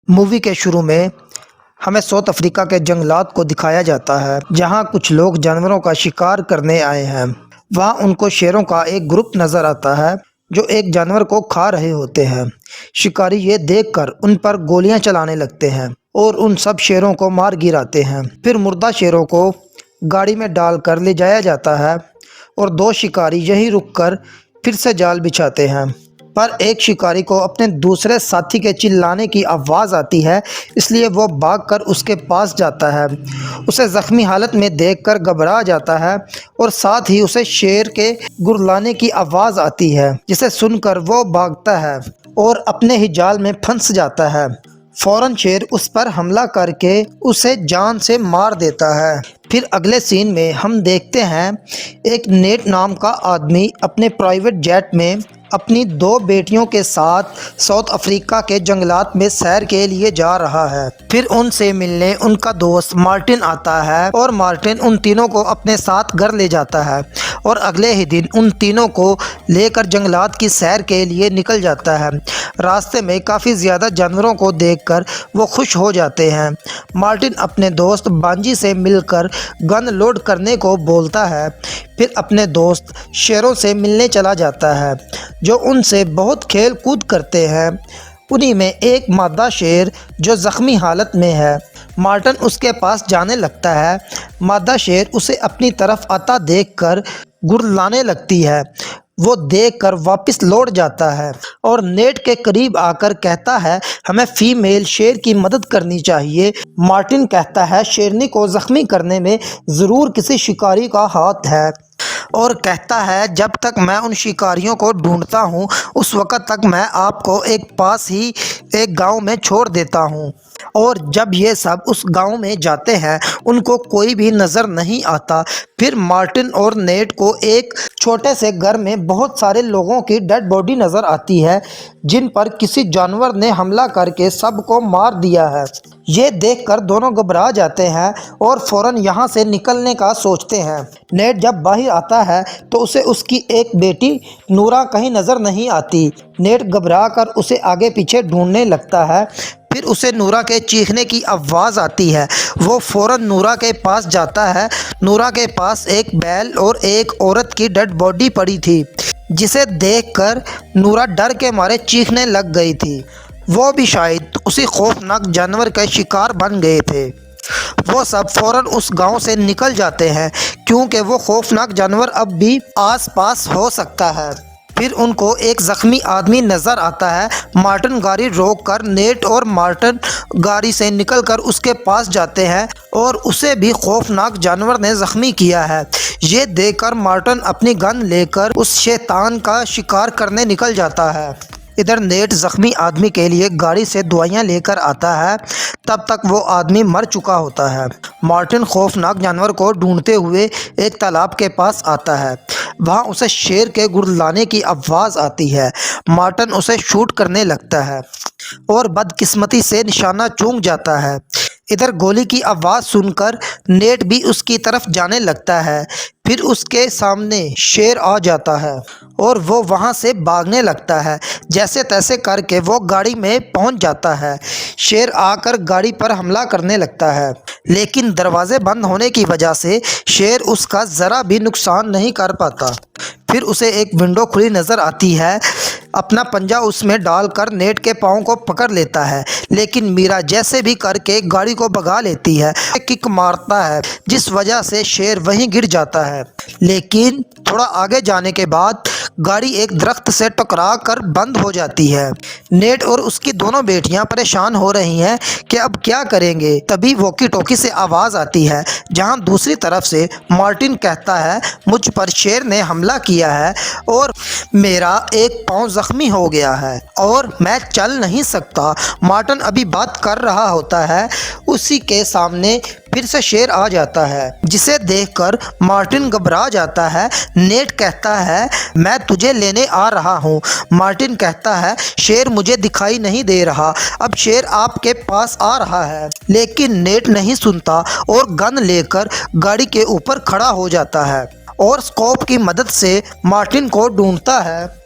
Movie کے شروع میں ہمیں ساؤتھ افریقہ کے جنگلات کو دکھایا جاتا ہے جہاں کچھ لوگ جانوروں کا شکار کرنے آئے ہیں۔ وہاں ان کو شیروں کا ایک گروپ نظر آتا ہے جو ایک جانور کو کھا رہے ہوتے ہیں۔ شکاری یہ دیکھ کر ان پر گولیاں چلانے لگتے ہیں اور ان سب شیروں کو مار گراتے ہیں۔ پھر مردہ شیروں کو گاڑی میں ڈال کر لے جایا جاتا ہے اور دو شکاری یہیں رک کر پھر سے جال بچھاتے ہیں، پر ایک شکاری کو اپنے دوسرے ساتھی کے چلانے کی آواز آتی ہے، اس لیے وہ بھاگ کر اس کے پاس جاتا ہے۔ اسے زخمی حالت میں دیکھ کر گھبرا جاتا ہے اور ساتھ ہی اسے شیر کے گرلانے کی آواز آتی ہے، جسے سن کر وہ بھاگتا ہے اور اپنے ہی جال میں پھنس جاتا ہے۔ فوراً شیر اس پر حملہ کر کے اسے جان سے مار دیتا ہے۔ پھر اگلے سین میں ہم دیکھتے ہیں ایک نیٹ نام کا آدمی اپنے پرائیویٹ جیٹ میں اپنی دو بیٹیوں کے ساتھ ساؤتھ افریقہ کے جنگلات میں سیر کے لیے جا رہا ہے۔ پھر ان سے ملنے ان کا دوست مارٹن آتا ہے اور مارٹن ان تینوں کو اپنے ساتھ گھر لے جاتا ہے اور اگلے ہی دن ان تینوں کو لے کر جنگلات کی سیر کے لیے نکل جاتا ہے۔ راستے میں کافی زیادہ جانوروں کو دیکھ کر وہ خوش ہو جاتے ہیں۔ مارٹن اپنے دوست بانجی سے مل کر گن لوڈ کرنے کو بولتا ہے، پھر اپنے دوست شیروں سے ملنے چلا جاتا ہے جو ان سے بہت کھیل کود کرتے ہیں۔ انہی میں ایک مادہ شیر جو زخمی حالت میں ہے۔ مارٹن اس کے پاس جانے لگتا ہے۔ مادہ شیر اسے اپنی طرف آتا دیکھ کر گرلانے لگتی ہے۔ وہ دیکھ کر واپس لوٹ جاتا ہے اور نیٹ کے قریب آ کر کہتا ہے، ہمیں فیمیل شیر کی مدد کرنی چاہیے۔ مارٹن کہتا ہے شیرنی کو زخمی کرنے میں ضرور کسی شکاری کا ہاتھ ہے اور کہتا ہے جب تک میں ان شکاریوں کو ڈھونڈتا ہوں اس وقت تک میں آپ کو ایک پاس ہی ایک گاؤں میں چھوڑ دیتا ہوں۔ اور جب یہ سب اس گاؤں میں جاتے ہیں ان کو کوئی بھی نظر نہیں آتا۔ پھر مارٹن اور نیٹ کو ایک چھوٹے سے گھر میں بہت سارے لوگوں کی ڈیڈ باڈی نظر آتی ہے جن پر کسی جانور نے حملہ کر کے سب کو مار دیا ہے۔ یہ دیکھ کر دونوں گھبرا جاتے ہیں اور فوراً یہاں سے نکلنے کا سوچتے ہیں۔ نیٹ جب باہر آتا ہے تو اسے اس کی ایک بیٹی نورا کہیں نظر نہیں آتی۔ نیٹ گھبرا کر اسے آگے پیچھے ڈھونڈنے لگتا ہے، پھر اسے نورا کے چیخنے کی آواز آتی ہے۔ وہ فوراً نورا کے پاس جاتا ہے۔ نورا کے پاس ایک بیل اور ایک عورت کی ڈیڈ باڈی پڑی تھی، جسے دیکھ کر نورا ڈر کے مارے چیخنے لگ گئی تھی۔ وہ بھی شاید اسی خوفناک جانور کے شکار بن گئے تھے۔ وہ سب فوراً اس گاؤں سے نکل جاتے ہیں کیونکہ وہ خوفناک جانور اب بھی آس پاس ہو سکتا ہے۔ پھر ان کو ایک زخمی آدمی نظر آتا ہے۔ مارٹن گاڑی روک کر نیٹ اور مارٹن گاڑی سے نکل کر اس کے پاس جاتے ہیں اور اسے بھی خوفناک جانور نے زخمی کیا ہے۔ یہ دیکھ کر مارٹن اپنی گن لے کر اس شیطان کا شکار کرنے نکل جاتا ہے۔ ادھر نیٹ زخمی آدمی کے لیے گاڑی سے دوائیاں لے کر آتا ہے، تب تک وہ آدمی مر چکا ہوتا ہے۔ مارٹن خوفناک جانور کو ڈھونڈتے ہوئے ایک تالاب کے پاس آتا ہے۔ وہاں اسے شیر کے گرلانے کی آواز آتی ہے۔ مارٹن اسے شوٹ کرنے لگتا ہے اور بدقسمتی سے نشانہ چوک جاتا ہے۔ ادھر گولی کی آواز سن کر نیٹ بھی اس کی طرف جانے لگتا ہے، پھر اس کے سامنے شیر آ جاتا ہے اور وہ وہاں سے بھاگنے لگتا ہے۔ جیسے تیسے کر کے وہ گاڑی میں پہنچ جاتا ہے۔ شیر آ کر گاڑی پر حملہ کرنے لگتا ہے، لیکن دروازے بند ہونے کی وجہ سے شیر اس کا ذرا بھی نقصان نہیں کر پاتا۔ پھر اسے ایک ونڈو کھلی نظر آتی ہے۔ اپنا پنجہ اس میں ڈال کر نیٹ کے پاؤں کو پکڑ لیتا ہے، لیکن میرا جیسے بھی کر کے گاڑی کو بھگا لیتی ہے۔ کک مارتا ہے جس وجہ سے شیر وہیں گر جاتا ہے، لیکن تھوڑا آگے جانے کے بعد گاڑی ایک درخت سے ٹکرا کر بند ہو جاتی ہے۔ نیٹ اور اس کی دونوں بیٹیاں پریشان ہو رہی ہیں کہ اب کیا کریں گے۔ تبھی واکی ٹوکی سے آواز آتی ہے، جہاں دوسری طرف سے مارٹن کہتا ہے، مجھ پر شیر نے حملہ کیا ہے اور میرا ایک پاؤں زخمی ہو گیا ہے اور میں چل نہیں سکتا۔ مارٹن ابھی بات کر رہا ہوتا ہے، اسی کے سامنے پھر سے شیر آ جاتا ہے، جسے دیکھ کر مارٹن گھبرا جاتا ہے۔ نیٹ کہتا ہے، میں تجھے لینے آ رہا ہوں۔ مارٹن کہتا ہے، شیر مجھے دکھائی نہیں دے رہا، اب شیر آپ کے پاس آ رہا ہے۔ لیکن نیٹ نہیں سنتا اور گن لے کر گاڑی کے اوپر کھڑا ہو جاتا ہے اور اسکوپ کی مدد سے مارٹن کو ڈھونڈتا ہے۔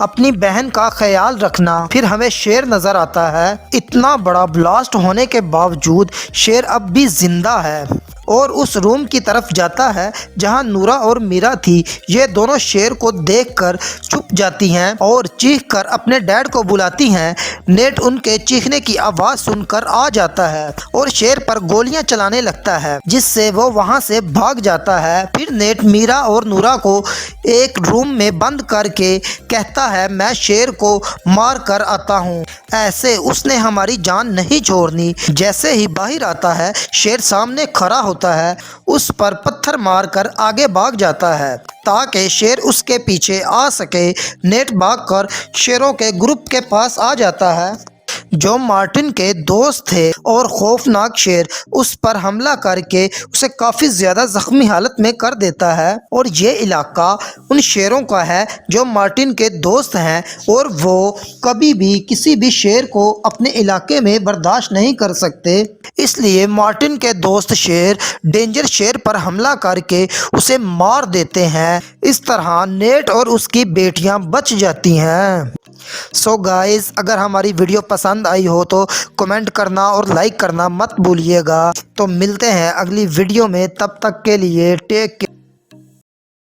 اپنی بہن کا خیال رکھنا۔ پھر ہمیں شیر نظر آتا ہے۔ اتنا بڑا بلاسٹ ہونے کے باوجود شیر اب بھی زندہ ہے اور اس روم کی طرف جاتا ہے جہاں نورا اور میرا تھی۔ یہ دونوں شیر کو دیکھ کر چھپ جاتی ہیں اور چیخ کر اپنے ڈیڈ کو بلاتی ہیں۔ نیٹ ان کے چیخنے کی آواز سن کر آ جاتا ہے اور شیر پر گولیاں چلانے لگتا ہے جس سے وہ وہاں سے بھاگ جاتا ہے۔ پھر نیٹ میرا اور نورا کو ایک روم میں بند کر کے کہتا ہے میں شیر کو مار کر آتا ہوں، ایسے اس نے ہماری جان نہیں چھوڑنی۔ جیسے ہی باہر آتا ہے شیر سامنے کھڑا ہوتا ہے، اس پر پتھر مار کر آگے بھاگ جاتا ہے تاکہ شیر اس کے پیچھے آ سکے۔ نیٹ بھاگ کر شیروں کے گروپ کے پاس آ جاتا ہے جو مارٹن کے دوست تھے اور خوفناک شیر اس پر حملہ کر کے اسے کافی زیادہ زخمی حالت میں کر دیتا ہے۔ اور یہ علاقہ ان شیروں کا ہے جو مارٹن کے دوست ہیں اور وہ کبھی بھی کسی بھی شیر کو اپنے علاقے میں برداشت نہیں کر سکتے، اس لیے مارٹن کے دوست شیر ڈینجر شیر پر حملہ کر کے اسے مار دیتے ہیں۔ اس طرح نیٹ اور اس کی بیٹیاں بچ جاتی ہیں۔ سو گائز، اگر ہماری ویڈیو پسند آئی ہو تو کمنٹ کرنا اور لائک کرنا مت بھولیے گا۔ تو ملتے ہیں اگلی ویڈیو میں، تب تک کے لیے ٹیک کیئر۔